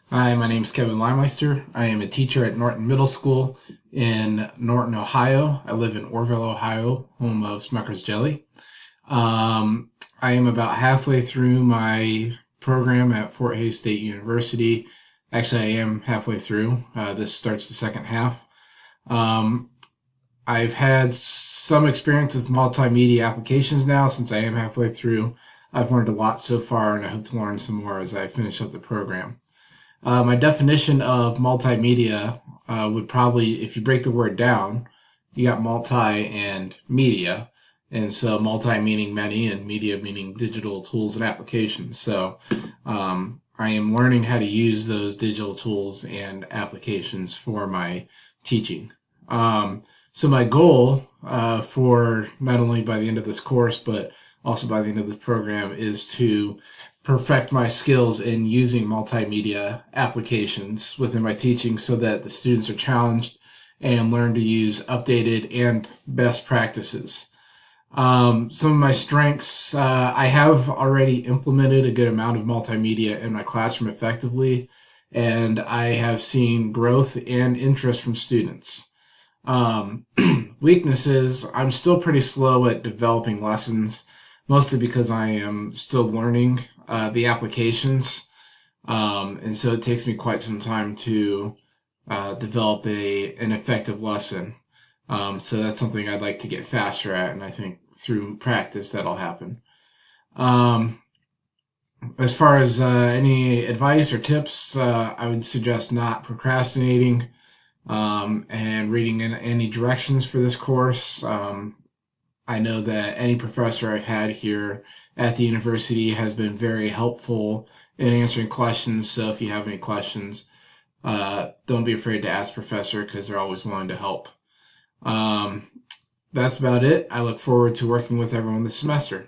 Hi, my name is Kevin Limeister. I am a teacher at Norton Middle School in Norton, Ohio. I live in Orville, Ohio, home of Smucker's Jelly. I am about halfway through my program at Fort Hays State University. Actually, I am halfway through. This starts the second half. Um, I've had some experience with multimedia applications now since I am halfway through. I've learned a lot so far, and I hope to learn some more as I finish up the program. My definition of multimedia would probably, if you break the word down, you got multi and media. And so multi meaning many and media meaning digital tools and applications. So I am learning how to use those digital tools and applications for my teaching. So my goal for not only by the end of this course, but also by the end of this program is to perfect my skills in using multimedia applications within my teaching so that the students are challenged and learn to use updated and best practices. Some of my strengths, I have already implemented a good amount of multimedia in my classroom effectively, and I have seen growth and interest from students. Weaknesses, I'm still pretty slow at developing lessons, mostly because I am still learning the applications. And so it takes me quite some time to develop an effective lesson. So that's something I'd like to get faster at, and I think through practice that'll happen. Um, as far as any advice or tips, I would suggest not procrastinating and reading in any directions for this course. I know that any professor I've had here at the university has been very helpful in answering questions. So if you have any questions, don't be afraid to ask professor because they're always willing to help. That's about it. I look forward to working with everyone this semester.